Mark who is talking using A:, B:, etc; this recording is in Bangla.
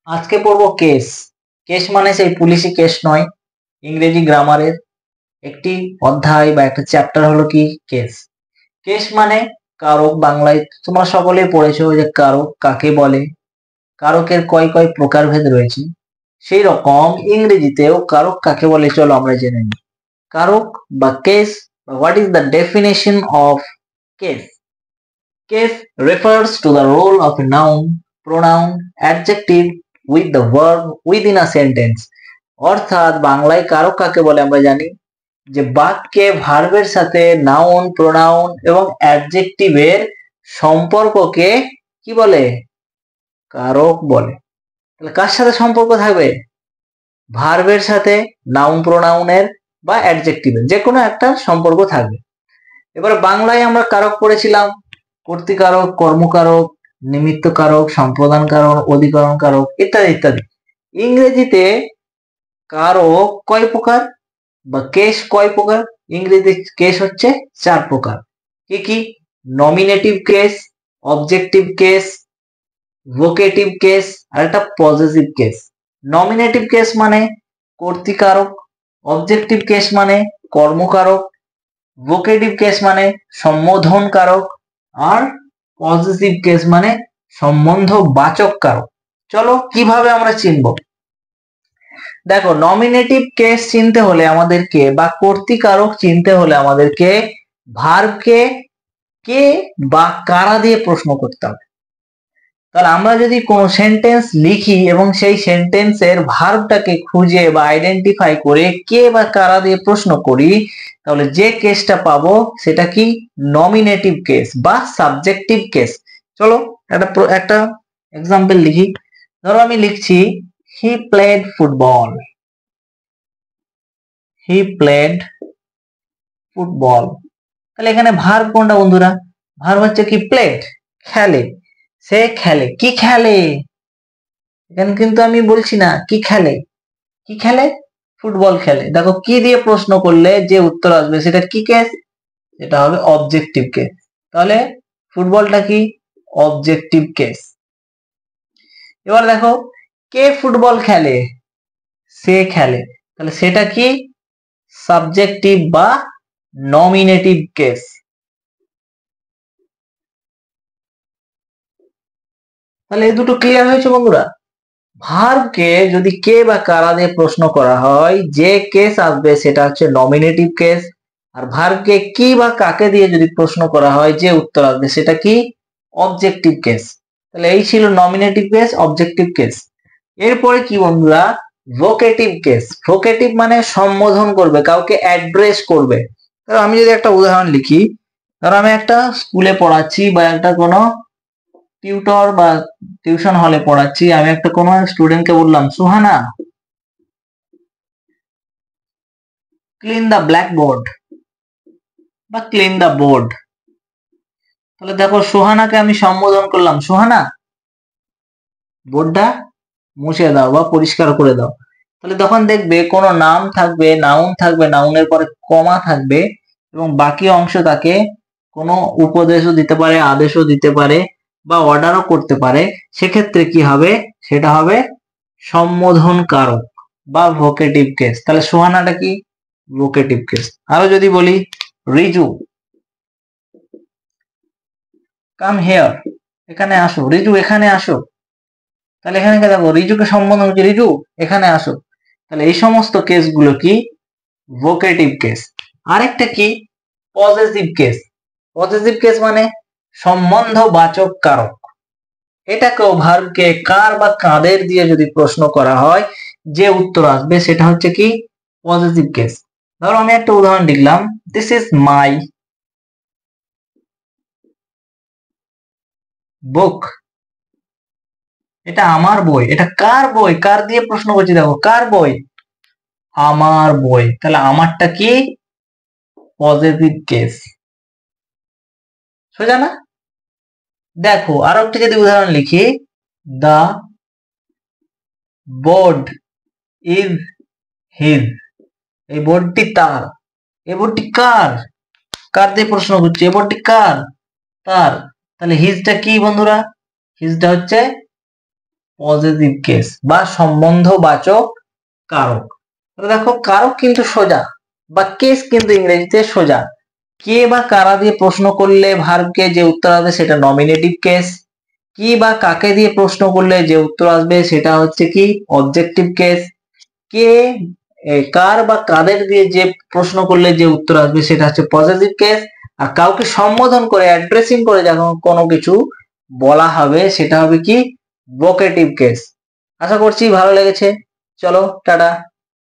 A: আজকে পড়বো কেস। কেস মানে সেই পুলিশি কেস নয়, ইংরেজি গ্রামারের একটি অধ্যায় বা একটা চ্যাপ্টার হলো কি কেস। কেস মানে কারক, বাংলায় তোমরা সকলেই পড়েছো যে কারক কাকে বলে, কারকের কয় কয় প্রকারভেদ রয়েছে। সেই রকম ইংরেজিতেও কারক কাকে বলে চলো আমরা জেনে নিই। কারক বা case, what is the definition of case? Case refers to the role of a noun, pronoun, adjective with the verb within a sentence. অর্থাৎ বাংলায় কারক কাকে বলে আমরা জানি যে বাক্যে ভার্বের সাথে নাউন, প্রোনাউন এবং অ্যাডজেক্টিভের সম্পর্ককে কি বলে? কারক বলে। তাহলে কার সাথে সম্পর্ক থাকবে? ভার্বের সাথে, নাউন প্রোনাউনের বা অ্যাডজেক্টিভের যে কোনো একটা সম্পর্ক থাকবে। এবার বাংলায় আমরা কারক পড়েছিলাম কর্তৃকারক, কর্মকারক, নিমিত্ত কারক, সম্প্রদান কারক, অধিকরণ কারক ইত্যাদি ইত্যাদি। ইংরেজিতে কারক কয় প্রকার বা কেস কয় প্রকার? ইংরেজিতে কেস হচ্ছে 4 প্রকার। কি কি? Nominative case, objective case, vocative case আর একটা পজেসিভ কেস। নমিনেটিভ কেস মানে কর্তৃকারক, অবজেক্টিভ কেস মানে কর্মকারক, ভোকেটিভ কেস মানে সম্বোধন কারক আর পজিটিভ কেস মানে সম্বন্ধ বাচক কারক। চলো কিভাবে আমরা চিনব? দেখো, নমিনেটিভ কেস চিনতে হলে আমাদেরকে বা কর্তৃকারক চিনতে হলে আমাদেরকে ভার্বকে কে বা কারা দিয়ে প্রশ্ন করতে হবে। তাহলে আমরা যদি কোনো সেন্টেন্স লিখি এবং সেই সেন্টেন্সের ভার্বটাকে খুঁজে বা আইডেন্টিফাই করে কে বা কারা দিয়ে প্রশ্ন করি, তাহলে যে কেসটা পাবো সেটা কি? নমিনেটিভ কেস বা সাবজেক্টিভ কেস। চলো একটা এক্সাম্পল লিখি। ধরো আমি লিখছি he played football. He played football. তাহলে এখানে ভার্ব কোনটা বন্ধুরা? ভার্ব হচ্ছে কি? প্লেড, খেলে। সে খেলে। কি খেলে? এখানে কিন্তু আমি বলছি না কি খেলে। কি খেলে? ফুটবল খেলে। দেখো কি দিয়ে প্রশ্ন করলে যে উত্তর আসবে সেটা কি কেস? এটা হবে অবজেক্টিভ কেস। তাহলে ফুটবলটা কি? Objective case. এবার দেখো কে ফুটবল খেলে? সে খেলে। তাহলে সেটা কি? সাবজেক্টিভ বা নমিনেটিভ কেস। তাহলে এই দুটো ক্লিয়ার হয়েছে বন্ধুরা? ভার্বকে যদি কে বা কারা দিয়ে প্রশ্ন করা হয়, যে কেস আসবে সেটা হচ্ছে নমিনেটিভ কেস। আর ভার্বকে কি বা কাকে দিয়ে যদি প্রশ্ন করা হয়, যে উত্তর আসবে সেটা কি? Objective case. তাহলে এই ছিল নমিনেটিভ কেস, অবজেক্টিভ কেস। এরপরে কি বন্ধুরা? Vocative case. ভোকেটিভ মানে সম্বোধন করবে, কাউকে অ্যাড্রেস করবে। ধরো আমি যদি একটা উদাহরণ লিখি, ধরো আমি একটা স্কুলে পড়াচ্ছি বা একটা কোনো টিউটর বা টিউশন হলে পড়াচ্ছি, আমি একটা কোনো স্টুডেন্টকে বললাম সুহানা ক্লিন দ্য ব্ল্যাকবোর্ড বা ক্লিন দ্য বোর্ড। তাহলে দেখো সুহানাকে আমি সম্বোধন করলাম, সুহানা বোর্ডটা মুছে দাও বা পরিষ্কার করে দাও। তাহলে তখন দেখবে কোনো নাম থাকবে, নাউন থাকবে, নাউনের পরে কমা থাকবে এবং বাকি অংশ তাকে কোনো উপদেশও দিতে পারে, আদেশও দিতে পারে বা অর্ডারও করতে পারে। সেক্ষেত্রে কি হবে? সেটা হবে সম্বোধন কারক বা ভোকেটিভ কেস। তাহলে সুহানাটা কি? Vocative case. আরো যদি বলি রিজু কাম হেয়ার, এখানে আসো, রিজু এখানে আসো। তাহলে এখানে দেখো রিজুকে সম্বোধন হচ্ছে, রিজু এখানে আসো। তাহলে এই সমস্ত কেসগুলো কি? Vocative case. আরেকটা কি? Possessive case. পজেসিভ কেস মানে সম্বন্ধবাচক কারক। এটাকেও ভার্বকে কার বা কাদের দিয়ে যদি প্রশ্ন করা হয়, যে উত্তর আসবে সেটা হচ্ছে কি? Positive case. ধরো আমি একটা উদাহরণ লিখলাম, দিস ইজ মাই বুক। এটা আমার বই। এটা কার বই? কার দিয়ে প্রশ্ন করছি, দেখো কার বই? আমার বই। তাহলে আমারটা কি? Positive case. সোজা না? দেখো আরো একটা যদি উদাহরণ লিখি, দা বোর্ড ইজ হিজ। এই বোর্ডটি তার। এই বোর্ডটি কার? কার দিয়ে প্রশ্ন করছি, এই বোর্ডটি কার? তার। তাহলে হিজটা কি বন্ধুরা? হিজটা হচ্ছে পজিটিভ কেস বা সম্বন্ধবাচক কারক। দেখো কারক কিন্তু সোজা বা কেস কিন্তু ইংরেজিতে সোজা। কে বা কারা দিয়ে প্রশ্ন করলে ভার্বকে যে উত্তর আসবে সেটা নমিনেটিভ কেস। কি বা কাকে দিয়ে প্রশ্ন করলে যে উত্তর আসবে সেটা হচ্ছে কি অবজেক্টিভ কেস। কে কার বা কাদের দিয়ে যে প্রশ্ন করলে যে উত্তর আসবে সেটা হচ্ছে পজিটিভ কেস। আর কাউকে সম্বোধন করে অ্যাড্রেসিং করে যখন কোনো কিছু বলা হবে সেটা হবে কি ভোকেটিভ কেস। আশা করছি ভালো লেগেছে। চলো টাটা।